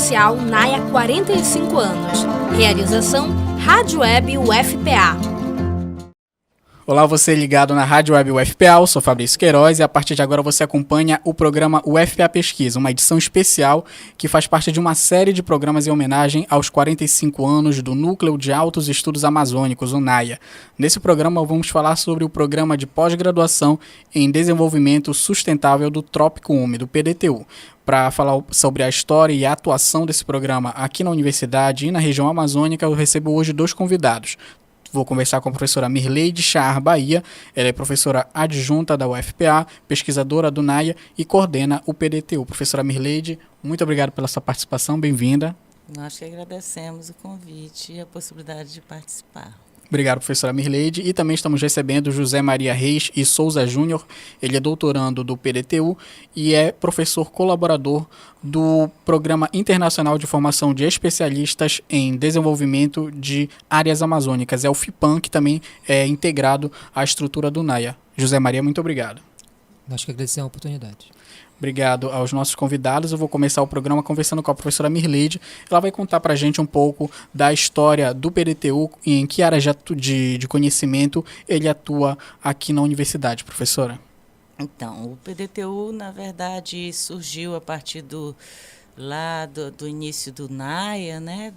Social NAIA 45 anos. Realização Rádio Web UFPA. Olá, você ligado na Rádio Web UFPA, eu sou Fabrício Queiroz e a partir de agora você acompanha o programa UFPA Pesquisa, uma edição especial que faz parte de uma série de programas em homenagem aos 45 anos do Núcleo de Altos Estudos Amazônicos, o NAIA. Nesse programa vamos falar sobre o Programa de Pós-Graduação em Desenvolvimento Sustentável do Trópico Úmido, PDTU. Para falar sobre a história e a atuação desse programa aqui na universidade e na região amazônica, eu recebo hoje dois convidados. Vou conversar com a professora Mirleide Char Bahia, ela é professora adjunta da UFPA, pesquisadora do NAIA e coordena o PDTU. Professora Mirleide, muito obrigado pela sua participação, bem-vinda. Nós que agradecemos o convite e a possibilidade de participar. Obrigado, professora Mirleide. E também estamos recebendo José Maria Reis e Souza Júnior. Ele é doutorando do PDTU e é professor colaborador do Programa Internacional de Formação de Especialistas em Desenvolvimento de Áreas Amazônicas. É o FIPAM, que também é integrado à estrutura do NAIA. José Maria, muito obrigado. Nós que agradecemos a oportunidade. Obrigado aos nossos convidados. Eu vou começar o programa conversando com a professora Mirleide. Ela vai contar para a gente um pouco da história do PDTU e em que áreas de conhecimento ele atua aqui na universidade, professora. Então, o PDTU, na verdade, surgiu a partir do início do NAIA, né,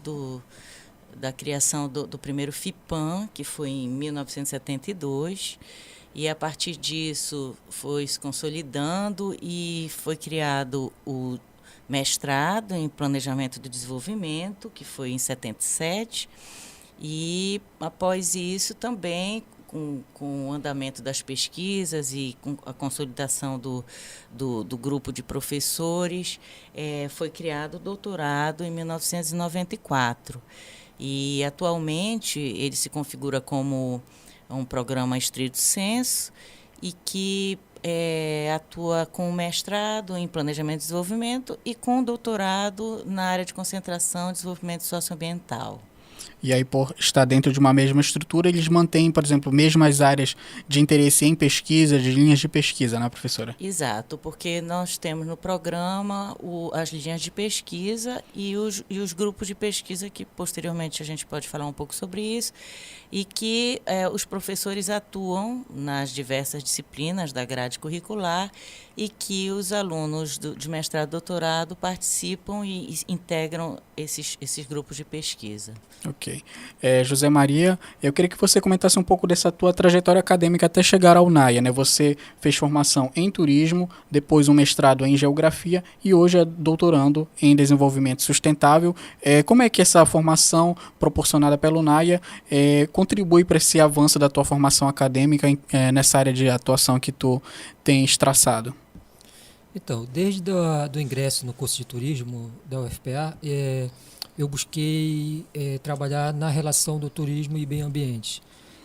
da criação do primeiro FIPAM, que foi em 1972. E, a partir disso, foi se consolidando e foi criado o mestrado em Planejamento do Desenvolvimento, que foi em 77. E, após isso, também, com o andamento das pesquisas e com a consolidação do grupo de professores, foi criado o doutorado em 1994. E, atualmente, ele se configura como um programa estrito sensu e que atua com mestrado em Planejamento e Desenvolvimento e com doutorado na área de concentração e desenvolvimento socioambiental. E aí, por estar dentro de uma mesma estrutura, eles mantêm, por exemplo, mesmas áreas de interesse em pesquisa, de linhas de pesquisa, né, professora? Exato, porque nós temos no programa as linhas de pesquisa e os grupos de pesquisa, que posteriormente a gente pode falar um pouco sobre isso, e que os professores atuam nas diversas disciplinas da grade curricular e que os alunos de mestrado e doutorado participam e integram esses grupos de pesquisa. Ok. José Maria, eu queria que você comentasse um pouco dessa tua trajetória acadêmica até chegar ao NAIA, né? Você fez formação em turismo, depois um mestrado em geografia e hoje é doutorando em desenvolvimento sustentável. Como é que essa formação proporcionada pelo NAIA contribui para esse avanço da tua formação acadêmica nessa área de atuação que tu tens traçado? Então, desde do ingresso no curso de turismo da UFPA, eu busquei trabalhar na relação do turismo e meio ambiente.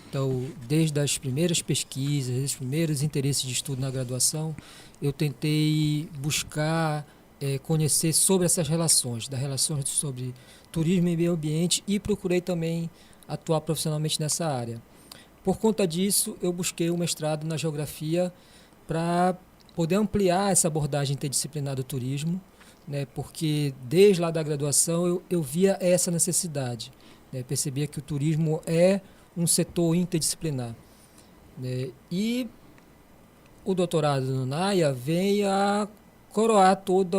Então, desde as primeiras pesquisas, os primeiros interesses de estudo na graduação, eu tentei buscar conhecer sobre essas relações, das relações sobre turismo e meio ambiente, e procurei também atuar profissionalmente nessa área. Por conta disso, eu busquei o mestrado na geografia para poder ampliar essa abordagem interdisciplinar do turismo, né, porque desde lá da graduação eu via essa necessidade, né, percebia que o turismo é um setor interdisciplinar, né, e o doutorado no NAIA vem a coroar todo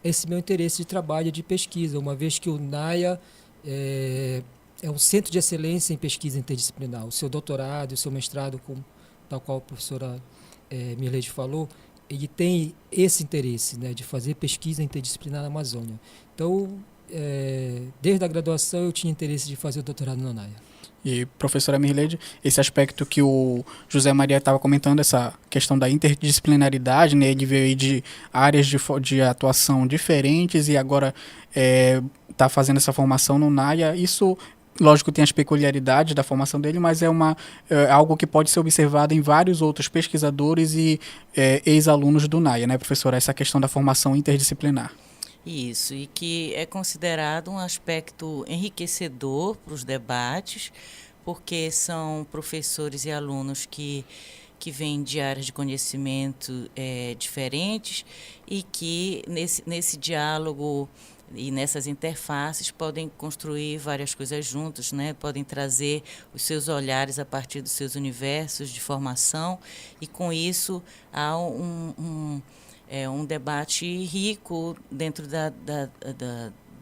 esse meu interesse de trabalho e de pesquisa, uma vez que o NAIA é um centro de excelência em pesquisa interdisciplinar. O seu doutorado, o seu mestrado, tal qual a professora Mirleide falou, ele tem esse interesse, né, de fazer pesquisa interdisciplinar na Amazônia. Então, desde a graduação eu tinha interesse de fazer o doutorado na NAIA. E, professora Mirleide, esse aspecto que o José Maria estava comentando, essa questão da interdisciplinaridade, né, ele veio aí de áreas de atuação diferentes e agora está fazendo essa formação no NAIA. Isso, lógico, tem as peculiaridades da formação dele, mas é algo que pode ser observado em vários outros pesquisadores e ex-alunos do NAIA, né, professora? Essa questão da formação interdisciplinar. Isso, e que é considerado um aspecto enriquecedor para os debates, porque são professores e alunos que vêm de áreas de conhecimento diferentes e que, nesse diálogo E nessas interfaces podem construir várias coisas juntos, né? Podem trazer os seus olhares a partir dos seus universos de formação, e com isso há um debate rico dentro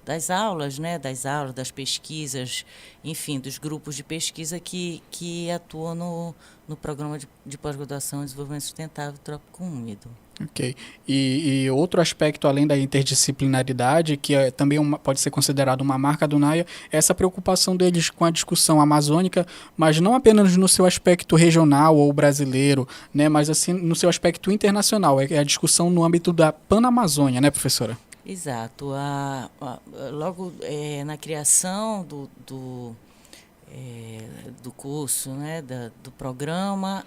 das aulas, né? Das pesquisas, enfim, dos grupos de pesquisa que atuam no programa de pós-graduação em desenvolvimento sustentável trópico úmido. Ok. E outro aspecto, além da interdisciplinaridade, que também pode ser considerado uma marca do NAIA, é essa preocupação deles com a discussão amazônica, mas não apenas no seu aspecto regional ou brasileiro, né, mas assim no seu aspecto internacional. É a discussão no âmbito da Panamazônia, né, professora? Exato. Logo na criação do curso, né, do programa,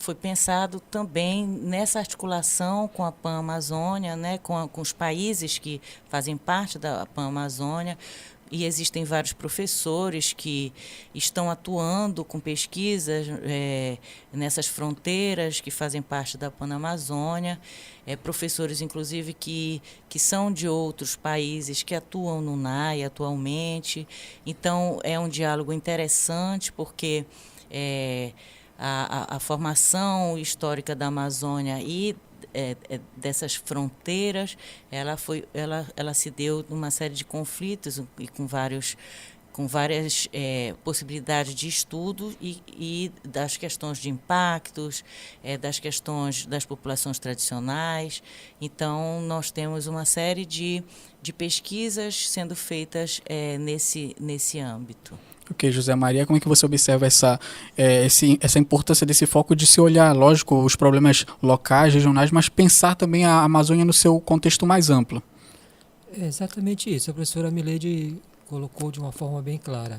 foi pensado também nessa articulação com a Pan-Amazônia, né, com os países que fazem parte da Pan-Amazônia, e existem vários professores que estão atuando com pesquisas nessas fronteiras que fazem parte da Pan-Amazônia, professores, inclusive, que são de outros países, que atuam no NAIA atualmente. Então, é um diálogo interessante, porque a formação histórica da Amazônia e dessas fronteiras, ela se deu numa série de conflitos e com várias possibilidades de estudo e das questões de impactos, das questões das populações tradicionais. Então, nós temos uma série de pesquisas sendo feitas nesse âmbito. Ok, José Maria, como é que você observa essa importância desse foco de se olhar, lógico, os problemas locais, regionais, mas pensar também a Amazônia no seu contexto mais amplo? É exatamente isso. A professora Mileide colocou de uma forma bem clara.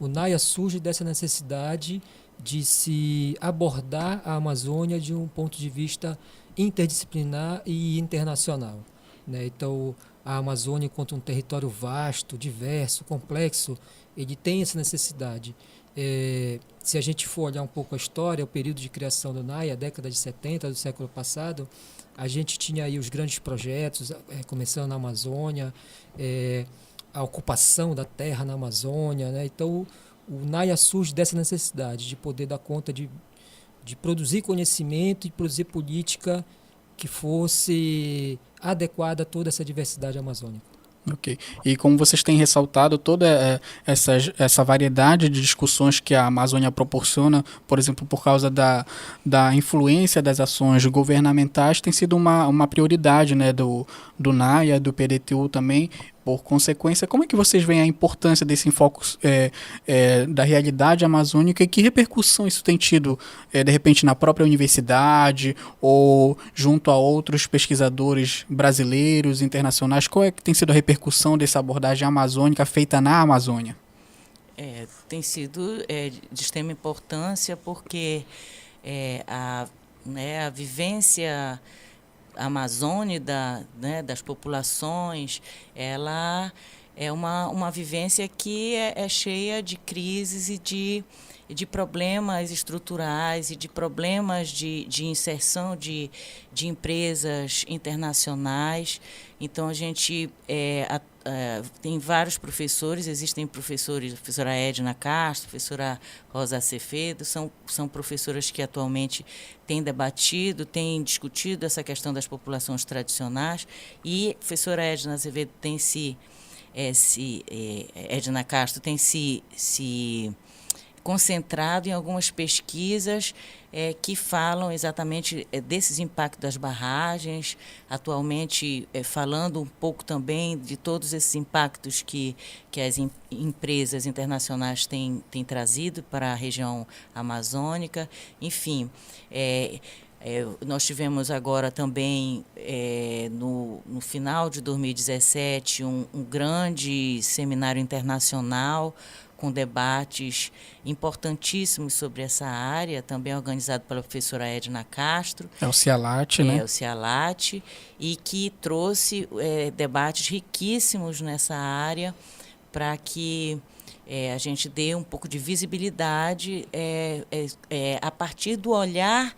O NAIA surge dessa necessidade de se abordar a Amazônia de um ponto de vista interdisciplinar e internacional, né? Então, a Amazônia, enquanto um território vasto, diverso, complexo, ele tem essa necessidade. Se a gente for olhar um pouco a história, o período de criação do NAIA, a década de 70 do século passado, a gente tinha aí os grandes projetos, começando na Amazônia, a ocupação da terra na Amazônia, né? Então, o NAIA surge dessa necessidade de poder dar conta de produzir conhecimento e produzir política que fosse adequada a toda essa diversidade amazônica. Ok. E como vocês têm ressaltado, toda essa variedade de discussões que a Amazônia proporciona, por exemplo, por causa da influência das ações governamentais, tem sido uma prioridade, né, do NAIA, do PDTU também. Por consequência, como é que vocês veem a importância desse enfoque da realidade amazônica e que repercussão isso tem tido, de repente, na própria universidade ou junto a outros pesquisadores brasileiros, internacionais? Qual é que tem sido a repercussão dessa abordagem amazônica feita na Amazônia? Tem sido de extrema importância, porque a vivência amazônica das populações, ela é uma vivência que é cheia de crises e de problemas estruturais e de problemas de inserção de empresas internacionais. Então, a gente tem vários professores, existem professores, a professora Edna Castro, a professora Rosa Acevedo, são professoras que atualmente têm debatido, têm discutido essa questão das populações tradicionais, e a professora Edna Azevedo Edna Castro tem se concentrado em algumas pesquisas que falam exatamente desses impactos das barragens, atualmente falando um pouco também de todos esses impactos que as empresas internacionais têm trazido para a região amazônica. Enfim, nós tivemos agora também, no final de 2017, um grande seminário internacional com debates importantíssimos sobre essa área, também organizado pela professora Edna Castro. É o CIALAT, né? É o CIALAT, e que trouxe debates riquíssimos nessa área para que a gente dê um pouco de visibilidade a partir do olhar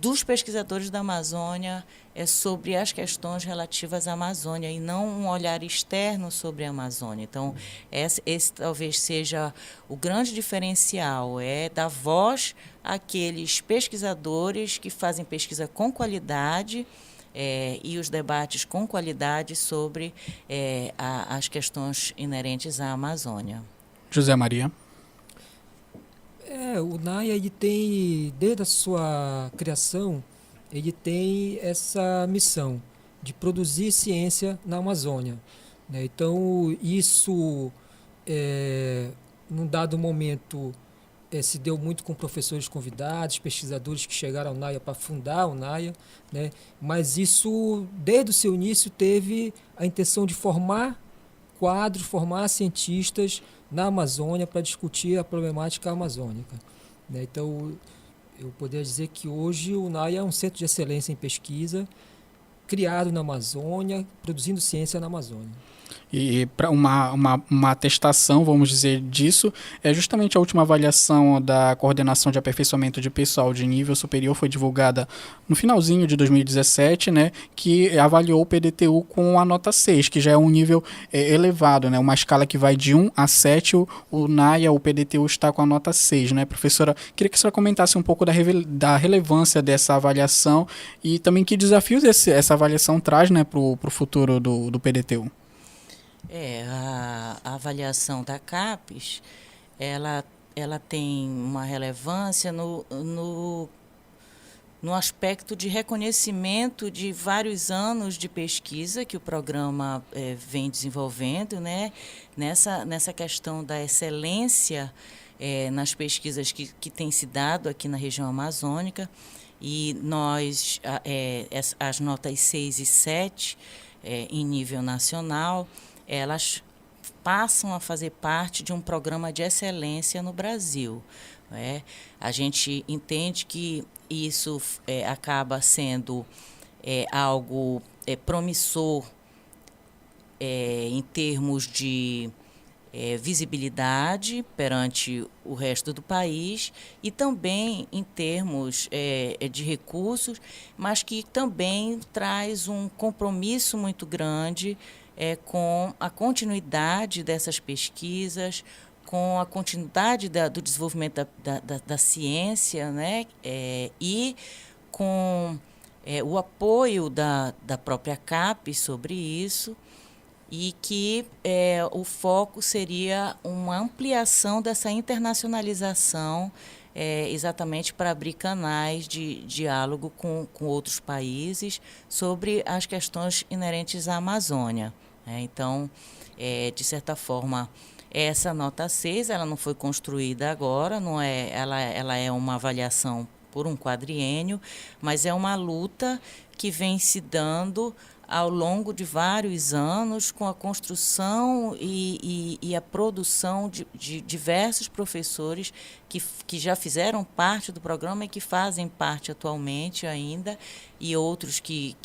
dos pesquisadores da Amazônia sobre as questões relativas à Amazônia e não um olhar externo sobre a Amazônia. Então, esse talvez seja o grande diferencial, dar voz àqueles pesquisadores que fazem pesquisa com qualidade e os debates com qualidade sobre as questões inerentes à Amazônia. José Maria. O NAIA, ele tem, desde a sua criação, ele tem essa missão de produzir ciência na Amazônia, né? Então, isso, num dado momento, se deu muito com professores convidados, pesquisadores que chegaram ao NAIA para fundar o NAIA, né? Mas isso, desde o seu início, teve a intenção de formar quadros, formar cientistas na Amazônia para discutir a problemática amazônica, né? Então, eu poderia dizer que hoje o NAIA é um centro de excelência em pesquisa, criado na Amazônia, produzindo ciência na Amazônia. E para uma atestação, vamos dizer, disso, é justamente a última avaliação da Coordenação de Aperfeiçoamento de Pessoal de Nível Superior, foi divulgada no finalzinho de 2017, né, que avaliou o PDTU com a nota 6, que já é um nível elevado, né, uma escala que vai de 1 a 7, o NAIA, o PDTU está com a nota 6, né, professora? Queria que a senhora comentasse um pouco da relevância dessa avaliação e também que desafios essa avaliação traz, né, para o futuro do PDTU. A avaliação da CAPES, ela tem uma relevância no aspecto de reconhecimento de vários anos de pesquisa que o programa vem desenvolvendo, né? Nessa questão da excelência nas pesquisas que tem se dado aqui na região amazônica. E nós, as notas 6 e 7, em nível nacional, elas passam a fazer parte de um programa de excelência no Brasil, né? A gente entende que isso acaba sendo algo promissor em termos de visibilidade perante o resto do país e também em termos de recursos, mas que também traz um compromisso muito grande com a continuidade dessas pesquisas, com a continuidade do desenvolvimento da ciência, né? E com o apoio da própria CAPES sobre isso, e que o foco seria uma ampliação dessa internacionalização, exatamente para abrir canais de diálogo com outros países sobre as questões inerentes à Amazônia. Então, de certa forma, essa nota 6, ela não foi construída agora, ela é uma avaliação por um quadriênio, mas é uma luta que vem se dando ao longo de vários anos com a construção e a produção de diversos professores que já fizeram parte do programa e que fazem parte atualmente ainda, e outros que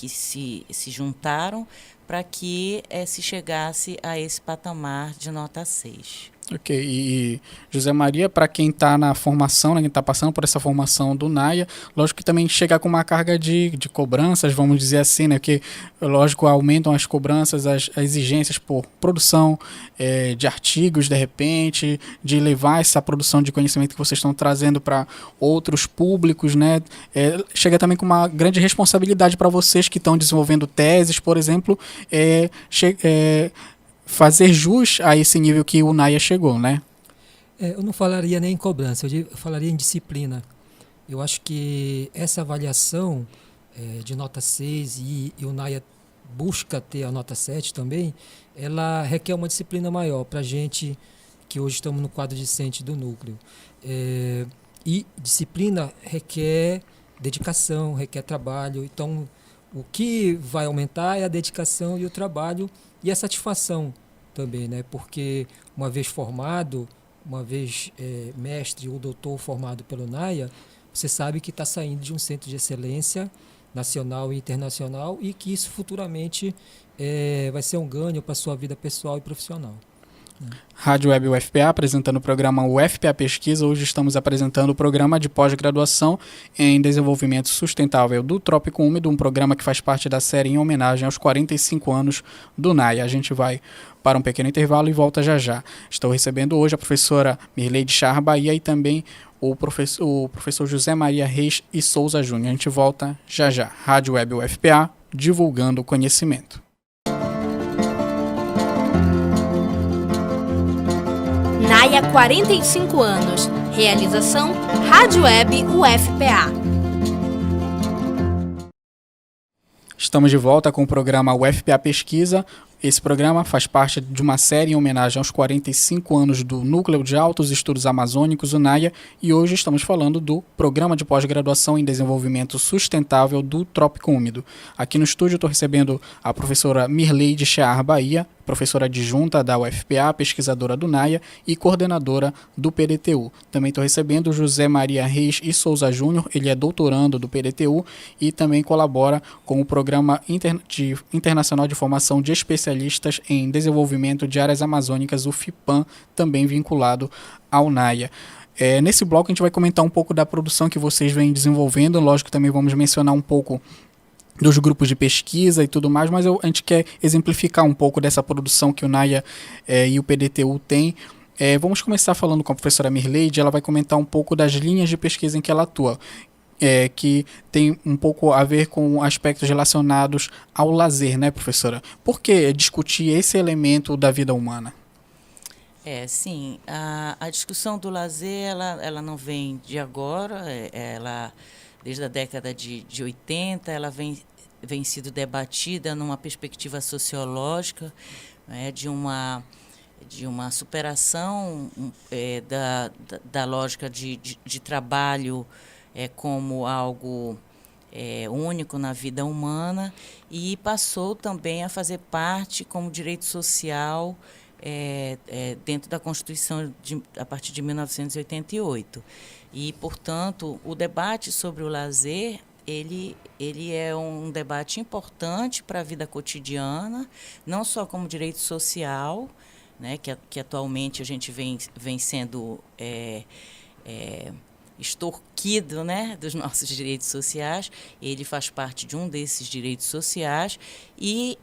se juntaram para que se chegasse a esse patamar de nota 6. Ok, e José Maria, para quem está na formação, né, quem está passando por essa formação do NAIA, lógico que também chega com uma carga de cobranças, vamos dizer assim, né, que lógico aumentam as cobranças, as exigências por produção de artigos, de repente, de levar essa produção de conhecimento que vocês estão trazendo para outros públicos, né, chega também com uma grande responsabilidade para vocês que estão desenvolvendo teses, por exemplo, fazer jus a esse nível que o NAIA chegou, né? Eu não falaria nem em cobrança, eu falaria em disciplina. Eu acho que essa avaliação de nota 6 e o NAIA busca ter a nota 7 também, ela requer uma disciplina maior para a gente que hoje estamos no quadro discente do núcleo. E disciplina requer dedicação, requer trabalho. Então, o que vai aumentar é a dedicação e o trabalho e a satisfação também, né? Porque uma vez formado, uma vez mestre ou doutor formado pelo NAIA, você sabe que está saindo de um centro de excelência nacional e internacional e que isso futuramente vai ser um ganho para a sua vida pessoal e profissional. Rádio Web UFPA, apresentando o programa UFPA Pesquisa. Hoje estamos apresentando o programa de pós-graduação em desenvolvimento sustentável do Trópico Úmido, um programa que faz parte da série em homenagem aos 45 anos do NAIA. A gente vai para um pequeno intervalo e volta já já. Estou recebendo hoje a professora Mirley de Char Bahia e também o professor José Maria Reis e Souza Júnior. A gente volta já já. Rádio Web UFPA, divulgando o conhecimento. NAIA 45 anos. Realização Rádio Web UFPA. Estamos de volta com o programa UFPA Pesquisa. Esse programa faz parte de uma série em homenagem aos 45 anos do Núcleo de Altos Estudos Amazônicos, o NAIA, e hoje estamos falando do Programa de Pós-Graduação em Desenvolvimento Sustentável do Trópico Úmido. Aqui no estúdio estou recebendo a professora Mirley de Char Bahia, professora adjunta da UFPA, pesquisadora do NAIA e coordenadora do PDTU. Também estou recebendo o José Maria Reis e Souza Júnior, ele é doutorando do PDTU e também colabora com o Programa Internacional de Formação de Especialistas em Desenvolvimento de Áreas Amazônicas, o FIPAM, também vinculado ao NAIA. Nesse bloco a gente vai comentar um pouco da produção que vocês vêm desenvolvendo, lógico que também vamos mencionar um pouco dos grupos de pesquisa e tudo mais, mas a gente quer exemplificar um pouco dessa produção que o NAIA e o PDTU têm. Vamos começar falando com a professora Mirley, ela vai comentar um pouco das linhas de pesquisa em que ela atua, que tem um pouco a ver com aspectos relacionados ao lazer, né, professora? Por que discutir esse elemento da vida humana? Sim, a discussão do lazer, ela não vem de agora, desde a década de 80, ela vem sido debatida numa perspectiva sociológica, né, de uma superação da lógica de trabalho como algo único na vida humana, e passou também a fazer parte como direito social dentro da Constituição a partir de 1988. E, portanto, o debate sobre o lazer, ele é um debate importante para a vida cotidiana, não só como direito social, né, que atualmente a gente vem sendo extorquido, né, dos nossos direitos sociais. Ele faz parte de um desses direitos sociais e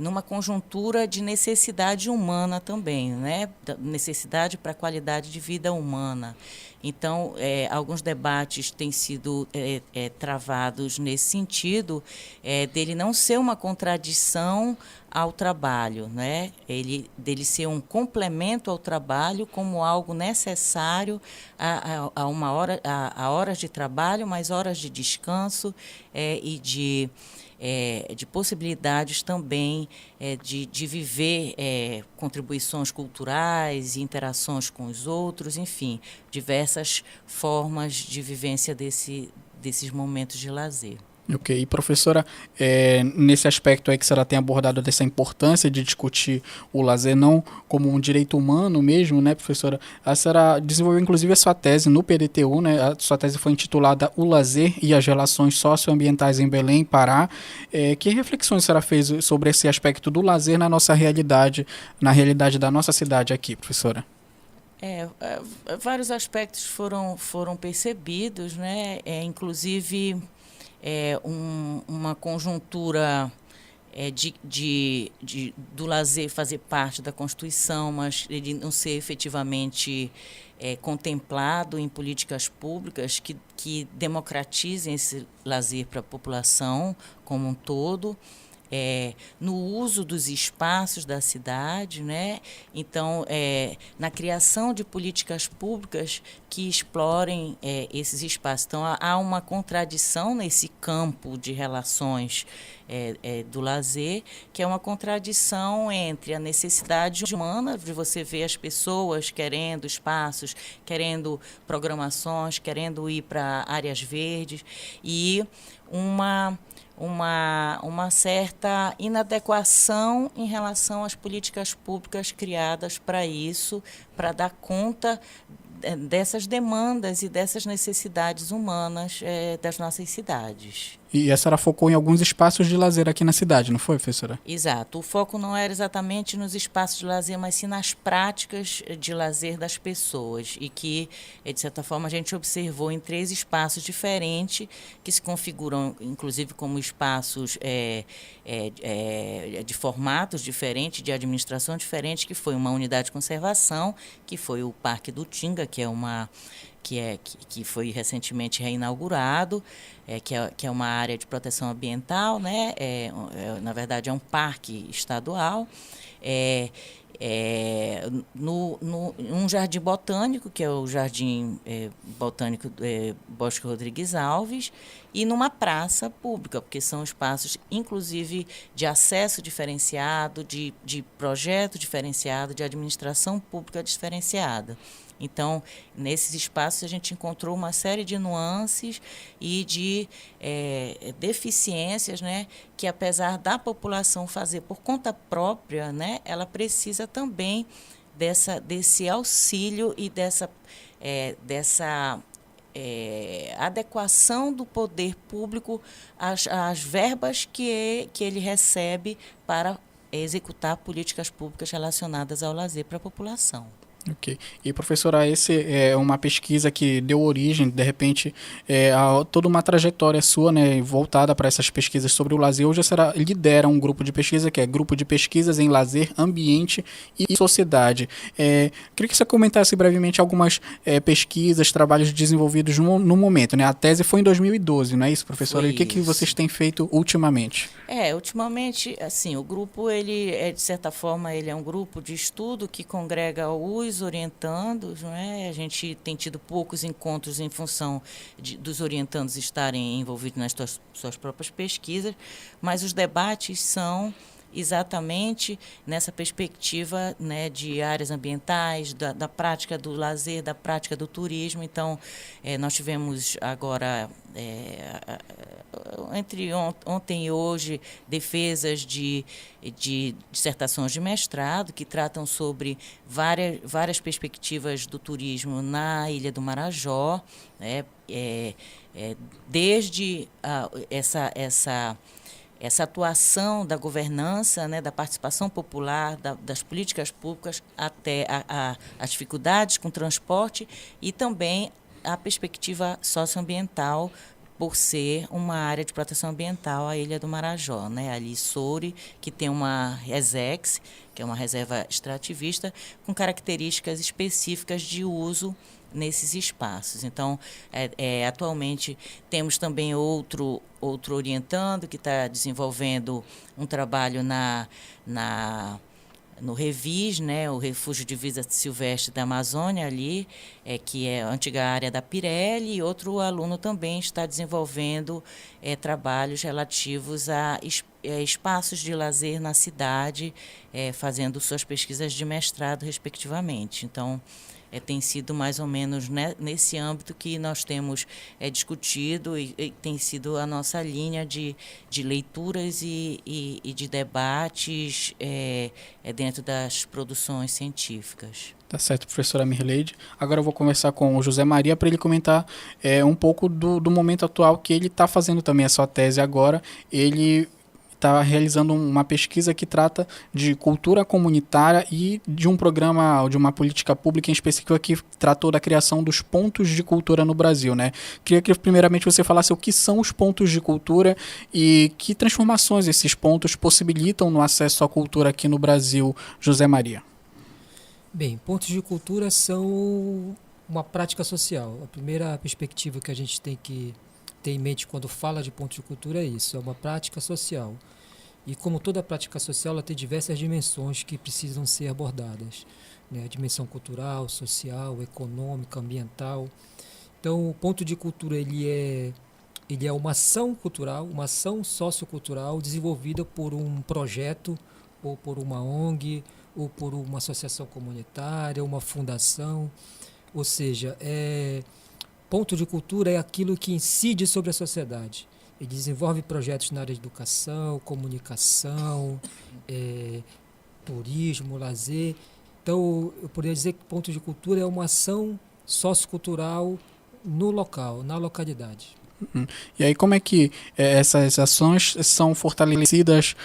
numa conjuntura de necessidade humana também, né? Necessidade para a qualidade de vida humana. Então, alguns debates têm sido travados nesse sentido, dele não ser uma contradição ao trabalho, né? Dele ser um complemento ao trabalho como algo necessário a horas de trabalho, mas horas de descanso e de possibilidades também de viver contribuições culturais, interações com os outros, enfim, diversas formas de vivência desses momentos de lazer. Ok, e professora, nesse aspecto aí que a senhora tem abordado dessa importância de discutir o lazer não como um direito humano mesmo, né, professora? A senhora desenvolveu inclusive a sua tese no PDTU, né? A sua tese foi intitulada O Lazer e as Relações Socioambientais em Belém, Pará. Que reflexões a senhora fez sobre esse aspecto do lazer na nossa realidade, na realidade da nossa cidade aqui, professora? Vários aspectos foram percebidos, né? Inclusive uma conjuntura do lazer fazer parte da Constituição, mas ele não ser efetivamente contemplado em políticas públicas que democratizem esse lazer para a população como um todo. No uso dos espaços da cidade, né? Então, na criação de políticas públicas que explorem esses espaços. Então, há uma contradição nesse campo de relações do lazer, que é uma contradição entre a necessidade humana de você ver as pessoas querendo espaços, querendo programações, querendo ir para áreas verdes, e uma certa inadequação em relação às políticas públicas criadas para isso, para dar conta dessas demandas e dessas necessidades humanas das nossas cidades. E a senhora focou em alguns espaços de lazer aqui na cidade, não foi, professora? Exato. O foco não era exatamente nos espaços de lazer, mas sim nas práticas de lazer das pessoas. E que, de certa forma, a gente observou em 3 espaços diferentes, que se configuram, inclusive, como espaços de formatos diferentes, de administração diferente, que foi uma unidade de conservação, que foi o Parque do Tinga, que foi recentemente reinaugurado, que é uma área de proteção ambiental, né? Na verdade, é um parque estadual. Um jardim botânico, que é o Jardim Botânico Bosco Rodrigues Alves, e numa praça pública, porque são espaços, inclusive, de acesso diferenciado, de projeto diferenciado, de administração pública diferenciada. Então, nesses espaços, a gente encontrou uma série de nuances e de deficiências, né, que, apesar da população fazer por conta própria, né, ela precisa também desse auxílio e dessa adequação do poder público às verbas que ele recebe para executar políticas públicas relacionadas ao lazer para a população. Ok. E, professora, esse é uma pesquisa que deu origem, de repente, a toda uma trajetória sua, né, voltada para essas pesquisas sobre o lazer. Hoje a senhora lidera um grupo de pesquisa, que é Grupo de Pesquisas em Lazer, Ambiente e Sociedade. Queria que você comentasse brevemente algumas pesquisas, trabalhos desenvolvidos no momento, né? A tese foi em 2012, não é isso, professora? E o que vocês têm feito ultimamente? Ultimamente, assim, o grupo, ele de certa forma, ele é um grupo de estudo que congrega os orientandos, não é? A gente tem tido poucos encontros em função dos orientandos estarem envolvidos nas suas próprias pesquisas, mas os debates são exatamente nessa perspectiva, né, de áreas ambientais, da prática do lazer, da prática do turismo. Então, nós tivemos agora, entre ontem e hoje, defesas de dissertações de mestrado que tratam sobre várias perspectivas do turismo na Ilha do Marajó, né, desde essa atuação da governança, né, da participação popular, das políticas públicas, até as dificuldades com o transporte e também a perspectiva socioambiental, por ser uma área de proteção ambiental, a Ilha do Marajó, né? Ali, Soure, que tem uma RESEX, que é uma reserva extrativista, com características específicas de uso nesses espaços. Então, atualmente, temos também outro orientando que está desenvolvendo um trabalho no Revis, né, o Refúgio de Vida Silvestre da Amazônia, ali, que é a antiga área da Pirelli, e outro aluno também está desenvolvendo trabalhos relativos a espaços de lazer na cidade, fazendo suas pesquisas de mestrado, respectivamente. Então, tem sido mais ou menos nesse âmbito que nós temos discutido e tem sido a nossa linha de leituras e de debates dentro das produções científicas. Tá certo, professora Mirleide. Agora eu vou conversar com o José Maria para ele comentar um pouco do momento atual que ele está fazendo também a sua tese agora. Ele está realizando uma pesquisa que trata de cultura comunitária e de um programa, de uma política pública em específico que tratou da criação dos pontos de cultura no Brasil, né? Queria que primeiramente você falasse o que são os pontos de cultura e que transformações esses pontos possibilitam no acesso à cultura aqui no Brasil, José Maria. Bem, pontos de cultura são uma prática social. A primeira perspectiva que a gente tem que ter em mente quando fala de pontos de cultura é isso, é uma prática social. E como toda prática social, ela tem diversas dimensões que precisam ser abordadas, né? A dimensão cultural, social, econômica, ambiental. Então, o ponto de cultura ele é uma ação cultural, uma ação sociocultural desenvolvida por um projeto, ou por uma ONG, ou por uma associação comunitária, uma fundação. Ou seja, ponto de cultura é aquilo que incide sobre a sociedade. Ele desenvolve projetos na área de educação, comunicação, turismo, lazer. Então, eu poderia dizer que ponto de cultura é uma ação sociocultural no local, na localidade. E aí como é que essas ações são fortalecidas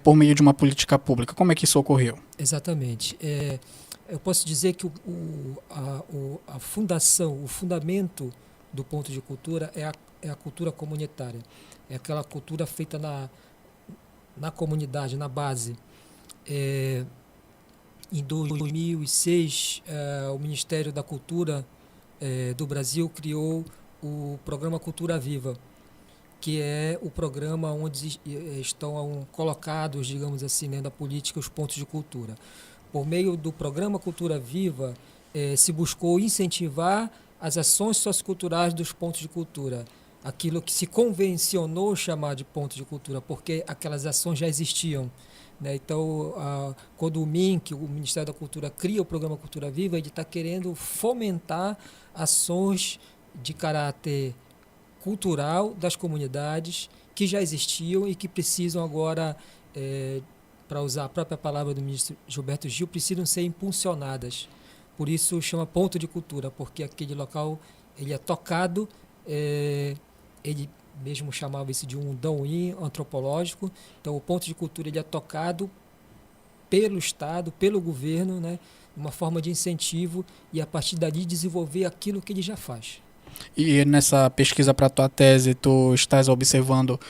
por meio de uma política pública? Como é que isso ocorreu? Exatamente. Eu posso dizer que a fundação, o fundamento do ponto de cultura é a cultura comunitária. É aquela cultura feita na comunidade, na base. Em 2006, o Ministério da Cultura do Brasil criou o Programa Cultura Viva, que é o programa onde estão colocados, digamos assim, né, da política, os pontos de cultura. Por meio do Programa Cultura Viva, se buscou incentivar as ações socioculturais dos pontos de cultura, aquilo que se convencionou chamar de ponto de cultura, porque aquelas ações já existiam, né? Então, quando o MINC, o Ministério da Cultura, cria o Programa Cultura Viva, ele está querendo fomentar ações de caráter cultural das comunidades que já existiam e que precisam agora, para usar a própria palavra do ministro Gilberto Gil, precisam ser impulsionadas. Por isso chama ponto de cultura, porque aquele local ele é tocado, ele mesmo chamava isso de um dão-in antropológico. Então o ponto de cultura ele é tocado pelo Estado, pelo governo, né, uma forma de incentivo, e a partir dali desenvolver aquilo que ele já faz. E nessa pesquisa para a tua tese, tu estás observando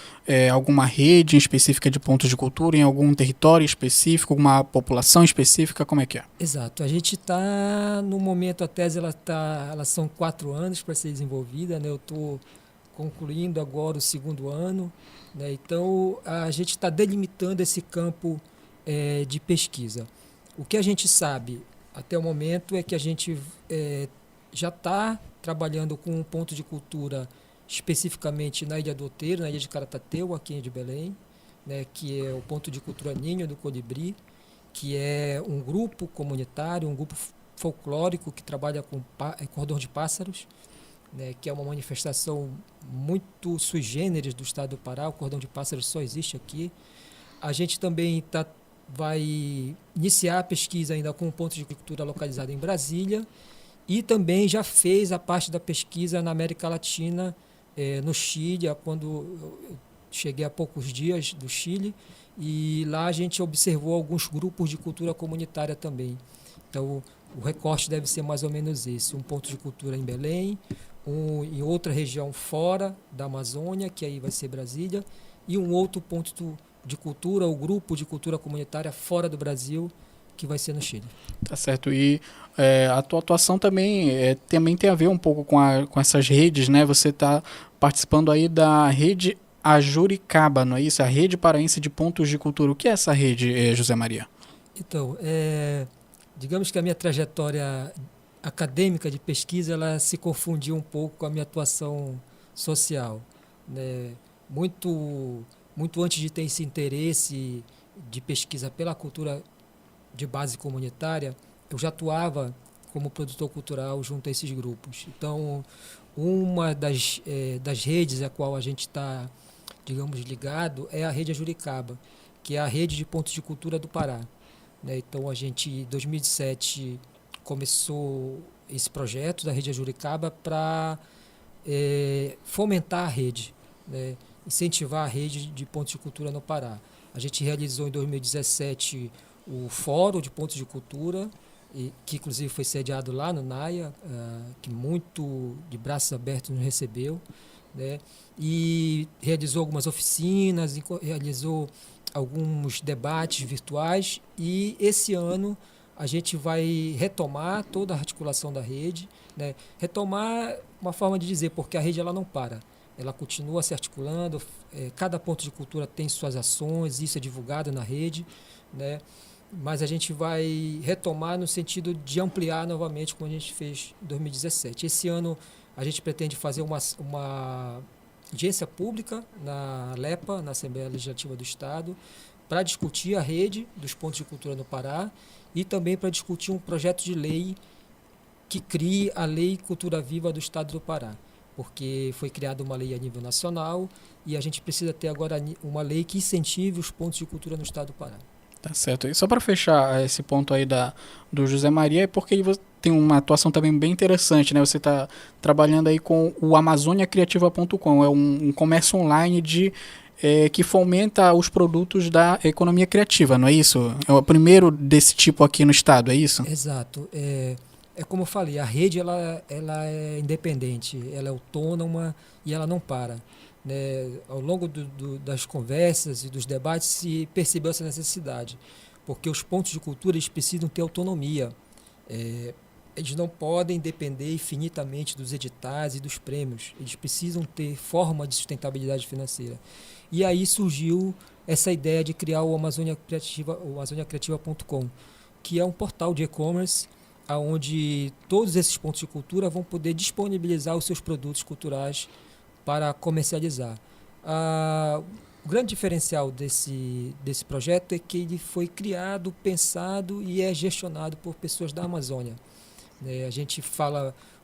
alguma rede específica de pontos de cultura em algum território específico, alguma população específica? Como é que é? Exato. A gente está, no momento, a tese ela são 4 anos para ser desenvolvida, né? Eu estou concluindo agora o 2º ano, né? Então a gente está delimitando esse campo de pesquisa. O que a gente sabe até o momento é que a gente já está trabalhando com um ponto de cultura especificamente na Ilha do Outeiro, na Ilha de Caratateu, aqui de Belém, né, que é o ponto de cultura Ninho do Colibri, que é um grupo comunitário, um grupo folclórico que trabalha com cordão de pássaros, né, que é uma manifestação muito sui generis do estado do Pará. O cordão de pássaros só existe aqui. A gente também vai iniciar a pesquisa ainda com um ponto de cultura localizado em Brasília, e também já fez a parte da pesquisa na América Latina, no Chile, quando eu cheguei há poucos dias do Chile, e lá a gente observou alguns grupos de cultura comunitária também. Então o recorte deve ser mais ou menos esse: um ponto de cultura em Belém, em outra região fora da Amazônia, que aí vai ser Brasília, e um outro ponto de cultura, o grupo de cultura comunitária fora do Brasil, que vai ser no Chile. Tá certo. E a tua atuação também tem a ver um pouco com essas redes, né? Você está participando aí da rede Ajuricaba, não é isso? A rede paraense de pontos de cultura. O que é essa rede, José Maria? Então, digamos que a minha trajetória acadêmica de pesquisa ela se confundiu um pouco com a minha atuação social, né? Muito antes de ter esse interesse de pesquisa pela cultura de base comunitária, eu já atuava como produtor cultural junto a esses grupos. Então, uma das redes a qual a gente está, digamos, ligado é a rede Ajuricaba, que é a rede de pontos de cultura do Pará, né? Então, a gente, em 2007, começou esse projeto da rede Ajuricaba para fomentar a rede, né? Incentivar a rede de pontos de cultura no Pará. A gente realizou em 2017 o Fórum de Pontos de Cultura, que inclusive foi sediado lá no NAIA, que muito de braços abertos nos recebeu, né? E realizou algumas oficinas, realizou alguns debates virtuais, e esse ano a gente vai retomar toda a articulação da rede, né? Retomar uma forma de dizer, porque a rede ela não para. Ela continua se articulando, cada ponto de cultura tem suas ações, isso é divulgado na rede, né? Mas a gente vai retomar no sentido de ampliar novamente, como a gente fez em 2017. Esse ano a gente pretende fazer uma audiência pública na ALEPA, na Assembleia Legislativa do Estado, para discutir a rede dos pontos de cultura no Pará e também para discutir um projeto de lei que crie a Lei Cultura Viva do Estado do Pará, porque foi criada uma lei a nível nacional e a gente precisa ter agora uma lei que incentive os pontos de cultura no Estado do Pará. Tá certo. E só para fechar esse ponto aí do José Maria, é porque tem uma atuação também bem interessante, né? Você está trabalhando aí com o amazoniacriativa.com, é um comércio online que fomenta os produtos da economia criativa, não é isso? É o primeiro desse tipo aqui no estado, é isso? Exato. É como eu falei, a rede ela é independente, ela é autônoma e ela não para. Né? Ao longo das conversas e dos debates se percebeu essa necessidade, porque os pontos de cultura eles precisam ter autonomia. Eles não podem depender infinitamente dos editais e dos prêmios. Eles precisam ter forma de sustentabilidade financeira. E aí surgiu essa ideia de criar o Amazônia Criativa, o amazoniacriativa.com, que é um portal de e-commerce onde todos esses pontos de cultura vão poder disponibilizar os seus produtos culturais para comercializar. O grande diferencial desse projeto é que ele foi criado, pensado e é gestionado por pessoas da Amazônia. A gente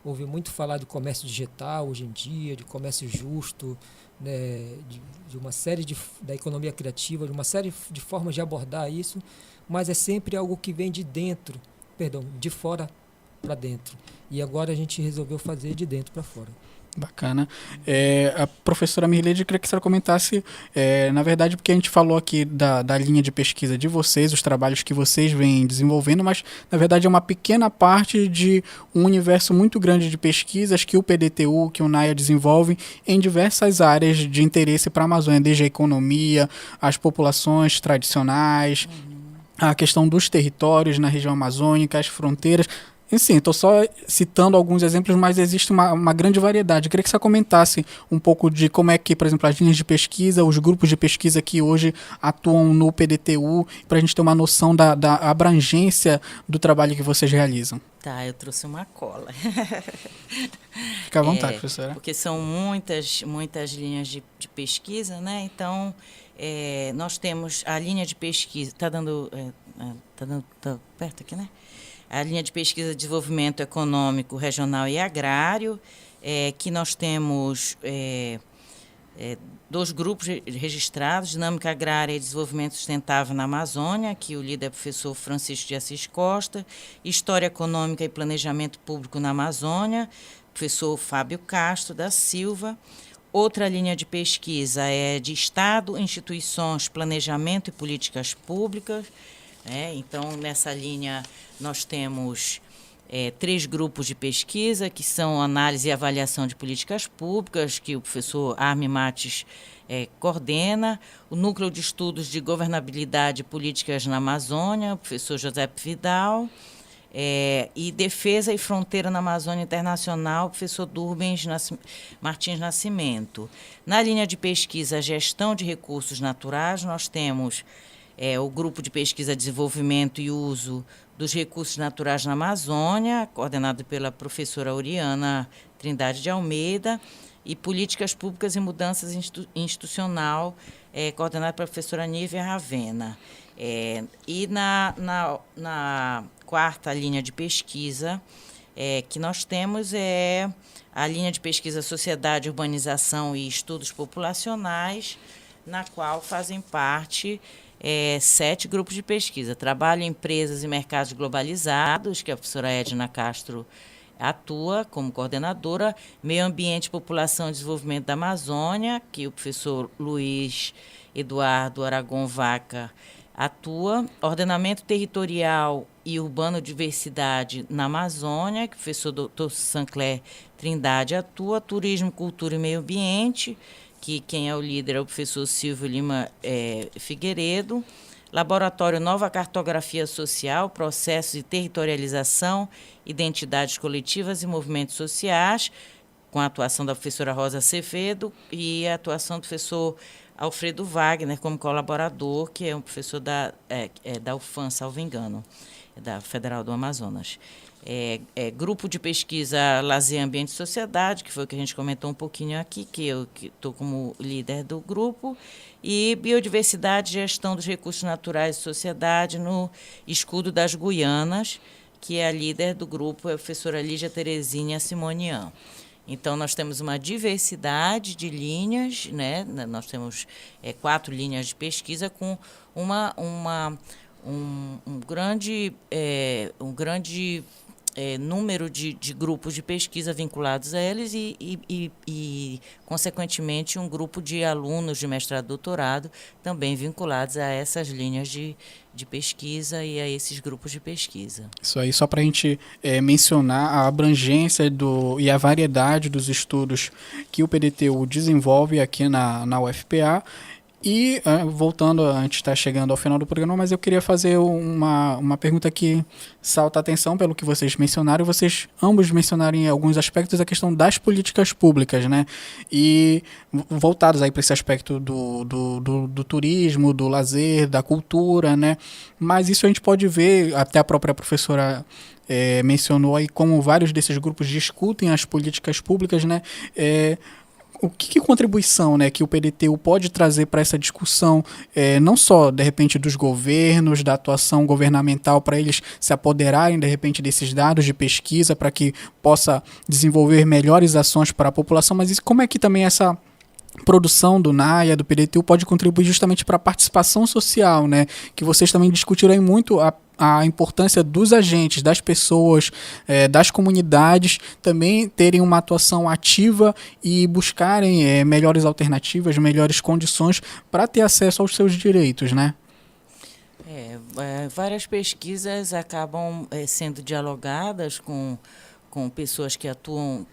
ouve muito falar de comércio digital hoje em dia, de comércio justo, né, de uma série da economia criativa, de uma série de formas de abordar isso, mas é sempre algo que vem de fora para dentro. E agora a gente resolveu fazer de dentro para fora. Bacana. A professora Mirleide, eu queria que você comentasse, na verdade, porque a gente falou aqui da linha de pesquisa de vocês, os trabalhos que vocês vêm desenvolvendo, mas, na verdade, é uma pequena parte de um universo muito grande de pesquisas que o PDTU, que o NAIA desenvolve em diversas áreas de interesse para a Amazônia, desde a economia, as populações tradicionais, a questão dos territórios na região amazônica, as fronteiras. Sim, estou só citando alguns exemplos, mas existe uma grande variedade. Eu queria que você comentasse um pouco de como é que, por exemplo, as linhas de pesquisa, os grupos de pesquisa que hoje atuam no PDTU, para a gente ter uma noção da abrangência do trabalho que vocês realizam. Tá, eu trouxe uma cola. Fica à vontade, professora. Porque são muitas linhas de pesquisa, né? Então, nós temos a linha de pesquisa... Está dando... Tá perto aqui, né? A linha de pesquisa de desenvolvimento econômico, regional e agrário, que nós temos 2 grupos registrados, Dinâmica Agrária e Desenvolvimento Sustentável na Amazônia, que o líder é o professor Francisco de Assis Costa, História Econômica e Planejamento Público na Amazônia, professor Fábio Castro da Silva. Outra linha de pesquisa é de Estado, Instituições, Planejamento e Políticas Públicas. Então, nessa linha, nós temos 3 grupos de pesquisa, que são análise e avaliação de políticas públicas, que o professor Armin Mates coordena, o Núcleo de Estudos de Governabilidade e Políticas na Amazônia, o professor José Vidal, e Defesa e Fronteira na Amazônia Internacional, o professor Durbens Martins Nascimento. Na linha de pesquisa Gestão de Recursos Naturais, nós temos o Grupo de Pesquisa, Desenvolvimento e Uso dos Recursos Naturais na Amazônia, coordenado pela professora Oriana Trindade de Almeida, e Políticas Públicas e Mudanças Institucional, coordenado pela professora Nívia Ravena. E na 4ª linha de pesquisa que nós temos a linha de pesquisa Sociedade, Urbanização e Estudos Populacionais, na qual fazem parte 7 grupos de pesquisa. Trabalho em empresas e mercados globalizados, que a professora Edna Castro atua como coordenadora, Meio Ambiente, População e Desenvolvimento da Amazônia, que o professor Luiz Eduardo Aragon Vaca atua, Ordenamento Territorial e Urbano Diversidade na Amazônia, que o professor Dr. Sancler Trindade atua, Turismo, Cultura e Meio Ambiente, que quem é o líder é o professor Silvio Lima Figueiredo, Laboratório Nova Cartografia Social, Processos de Territorialização, Identidades Coletivas e Movimentos Sociais, com a atuação da professora Rosa Acevedo e a atuação do professor Alfredo Wagner como colaborador, que é um professor da UFAM, salvo engano, da Federal do Amazonas. Grupo de Pesquisa Lazer, Ambiente e Sociedade, que foi o que a gente comentou um pouquinho aqui, que eu estou como líder do grupo, e Biodiversidade e Gestão dos Recursos Naturais e Sociedade no Escudo das Guianas, que é a líder do grupo, é a professora Lígia Terezinha Simonian. Então, nós temos uma diversidade de linhas, né? Nós temos 4 linhas de pesquisa com um grande número de grupos de pesquisa vinculados a eles consequentemente, um grupo de alunos de mestrado e doutorado também vinculados a essas linhas de pesquisa e a esses grupos de pesquisa. Isso aí, só para a gente mencionar a abrangência e a variedade dos estudos que o PDTU desenvolve aqui na UFPA. E, voltando, a gente está chegando ao final do programa, mas eu queria fazer uma pergunta que salta a atenção pelo que vocês mencionaram. Vocês ambos mencionaram em alguns aspectos a questão das políticas públicas, né? E voltados aí para esse aspecto do turismo, do lazer, da cultura, né? Mas isso a gente pode ver, até a própria professora mencionou aí como vários desses grupos discutem as políticas públicas, né? Que contribuição, né, que o PDTU pode trazer para essa discussão, não só, de repente, dos governos, da atuação governamental, para eles se apoderarem, de repente, desses dados de pesquisa, para que possa desenvolver melhores ações para a população, mas como é que também essa produção do NAIA, do PDTU, pode contribuir justamente para a participação social, né, que vocês também discutiram aí muito a importância dos agentes, das pessoas, das comunidades também terem uma atuação ativa e buscarem melhores alternativas, melhores condições para ter acesso aos seus direitos, né? Várias pesquisas acabam sendo dialogadas com pessoas que atuam.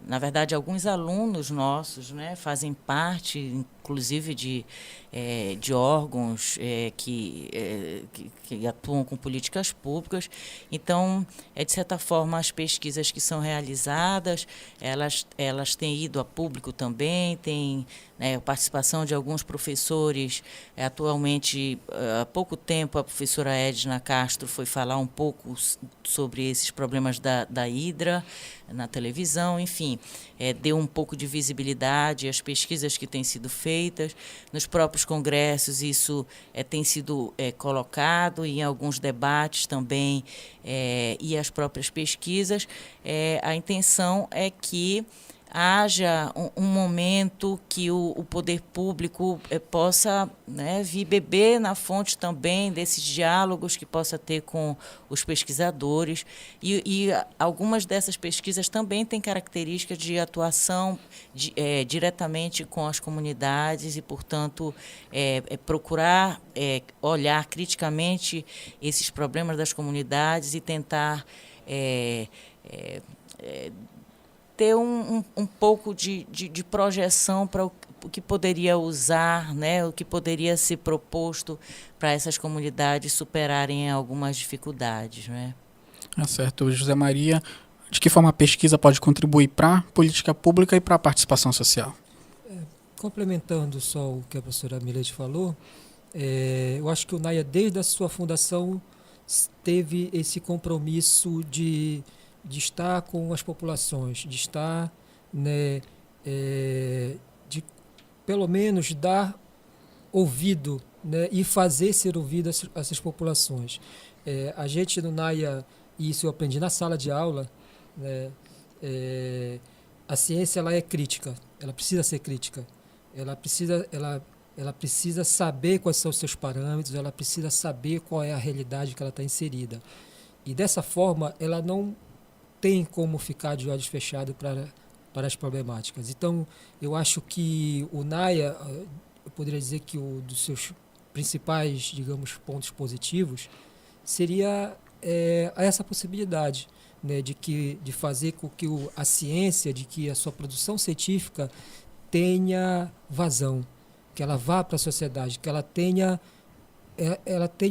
Na verdade, alguns alunos nossos, né, fazem parte, inclusive, de órgãos que atuam com políticas públicas. Então, de certa forma, as pesquisas que são realizadas, elas têm ido a público também, tem a participação de alguns professores. Atualmente, há pouco tempo, a professora Edna Castro foi falar um pouco sobre esses problemas da hidra na televisão, enfim, deu um pouco de visibilidade às pesquisas que têm sido feitas. Nos próprios congressos isso tem sido colocado, e em alguns debates também, e as próprias pesquisas. A intenção é que haja um momento que o poder público possa, né, vir beber na fonte também desses diálogos que possa ter com os pesquisadores. E algumas dessas pesquisas também têm características de atuação diretamente com as comunidades e, portanto, procurar olhar criticamente esses problemas das comunidades e tentar ter um pouco de projeção para o que poderia usar, né, o que poderia ser proposto para essas comunidades superarem algumas dificuldades, né? Certo. José Maria, de que forma a pesquisa pode contribuir para a política pública e para a participação social? Complementando só o que a professora Milete falou, eu acho que o NAIA, desde a sua fundação, teve esse compromisso de estar com as populações, de estar, né, de pelo menos dar ouvido, né, e fazer ser ouvido essas populações. A gente no NAIA, e isso eu aprendi na sala de aula, né, a ciência ela é crítica, ela precisa ser crítica, ela precisa saber quais são os seus parâmetros, ela precisa saber qual é a realidade que ela está inserida. E dessa forma, ela não tem como ficar de olhos fechados para as problemáticas. Então, eu acho que o NAIA, eu poderia dizer que dos seus principais, digamos, pontos positivos seria essa possibilidade, né, de fazer com que a ciência, de que a sua produção científica tenha vazão, que ela vá para a sociedade, que ela tenha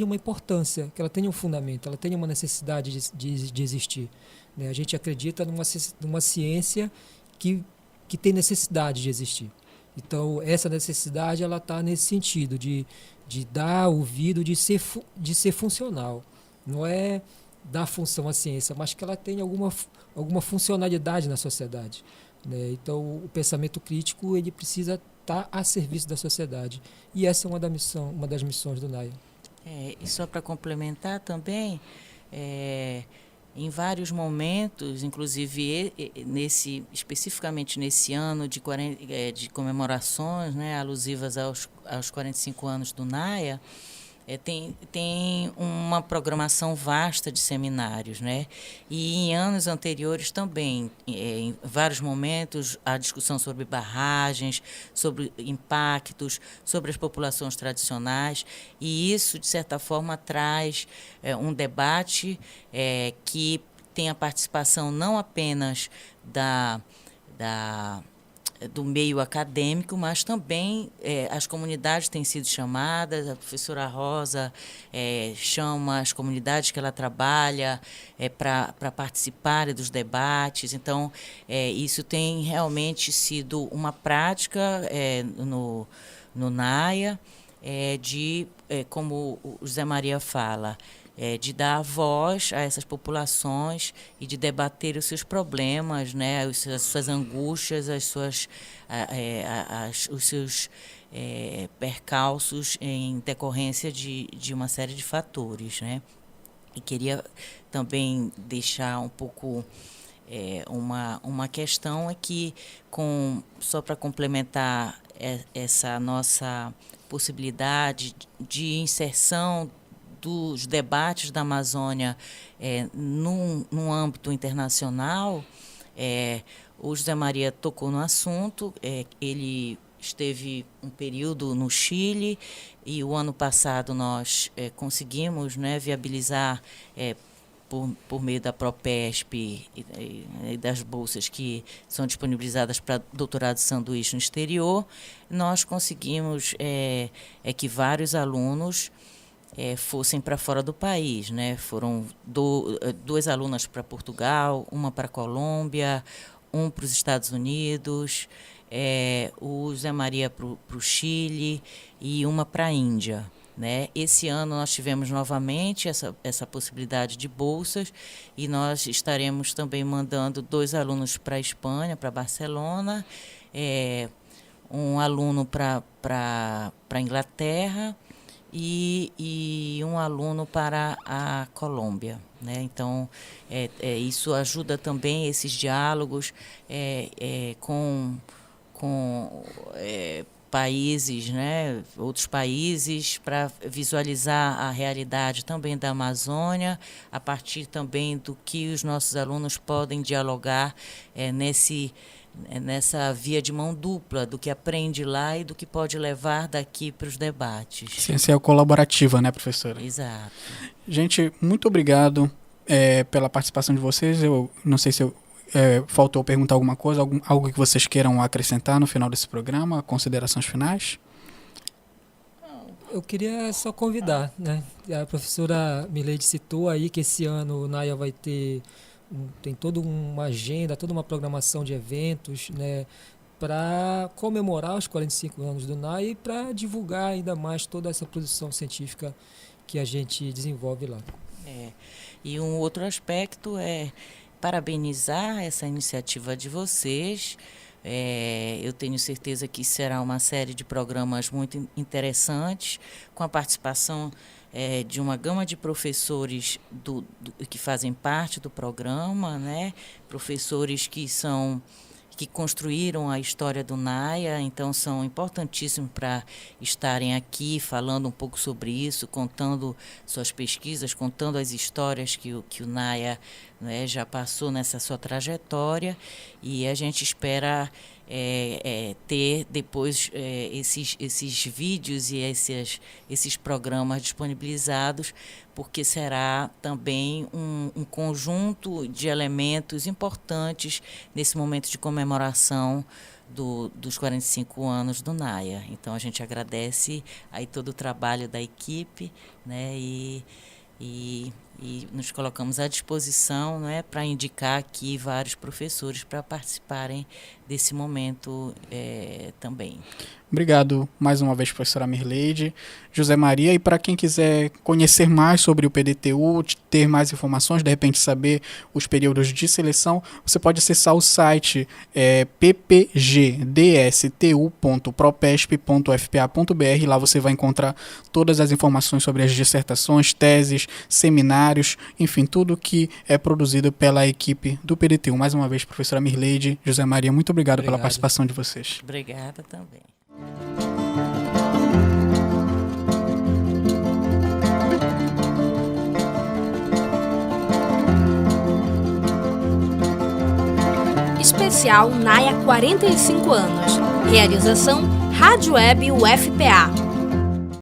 uma importância, que ela tenha um fundamento, ela tenha uma necessidade de existir. A gente acredita numa ciência que tem necessidade de existir. Então, essa necessidade ela está nesse sentido, de dar ouvido, de ser funcional. Não é dar função à ciência, mas que ela tenha alguma funcionalidade na sociedade. Então, o pensamento crítico ele precisa estar a serviço da sociedade. E essa é uma das missões do NAIA. E só para complementar também, em vários momentos, inclusive especificamente nesse ano de comemorações, né, alusivas aos 45 anos do NAIA, tem uma programação vasta de seminários, né? E em anos anteriores também, em vários momentos, a discussão sobre barragens, sobre impactos, sobre as populações tradicionais, e isso, de certa forma, traz um debate que tem a participação não apenas do meio acadêmico, mas também as comunidades têm sido chamadas, a professora Rosa chama as comunidades que ela trabalha para participarem dos debates. Então, isso tem realmente sido uma prática no NAIA, como o José Maria fala, de dar voz a essas populações e de debater os seus problemas, né, as suas angústias, os seus percalços em decorrência de uma série de fatores, né? E queria também deixar um pouco uma questão que, só para complementar essa nossa possibilidade de inserção dos debates da Amazônia num âmbito internacional, o José Maria tocou no assunto. Ele esteve um período no Chile e o ano passado nós conseguimos, né, viabilizar por meio da Propesp e das bolsas que são disponibilizadas para doutorado de sanduíche no exterior, nós conseguimos que vários alunos fossem para fora do país, né? Foram duas alunas para Portugal, uma para a Colômbia, um para os Estados Unidos, o José Maria para o Chile e uma para a Índia, né? Esse ano nós tivemos novamente essa possibilidade de bolsas e nós estaremos também mandando 2 alunos para a Espanha, para Barcelona, um aluno para a Inglaterra, e um aluno para a Colômbia, né? Então, isso ajuda também esses diálogos com países, né? Outros países, para visualizar a realidade também da Amazônia, a partir também do que os nossos alunos podem dialogar nessa via de mão dupla, do que aprende lá e do que pode levar daqui para os debates. Ciência colaborativa, né, professora? Exato. Gente, muito obrigado pela participação de vocês. Eu não sei se faltou perguntar alguma coisa, algo que vocês queiram acrescentar no final desse programa, considerações finais? Eu queria só convidar, né? A professora Mirleide citou aí que esse ano o NAIA tem toda uma agenda, toda uma programação de eventos, né, para comemorar os 45 anos do NAIA e para divulgar ainda mais toda essa produção científica que a gente desenvolve lá. E um outro aspecto é parabenizar essa iniciativa de vocês. Eu tenho certeza que será uma série de programas muito interessantes, com a participação de uma gama de professores que fazem parte do programa, né? Professores que construíram a história do NAIA, então são importantíssimos para estarem aqui falando um pouco sobre isso, contando suas pesquisas, contando as histórias que o NAIA, né, já passou nessa sua trajetória, e a gente espera ter depois esses vídeos e esses programas disponibilizados, porque será também um conjunto de elementos importantes nesse momento de comemoração dos 45 anos do NAIA. Então, a gente agradece aí todo o trabalho da equipe, né, e nos colocamos à disposição, né, para indicar aqui vários professores para participarem desse momento também. Obrigado mais uma vez, professora Mirleide, José Maria. E para quem quiser conhecer mais sobre o PDTU, ter mais informações, de repente saber os períodos de seleção, você pode acessar o site ppgdstu.propesp.fpa.br. Lá você vai encontrar todas as informações sobre as dissertações, teses, seminários, enfim, tudo que é produzido pela equipe do PDTU. Mais uma vez, professora Mirleide, José Maria, muito obrigado pela participação de vocês. Obrigada também. especial NAIA 45 anos. Realização Rádio Web UFPA.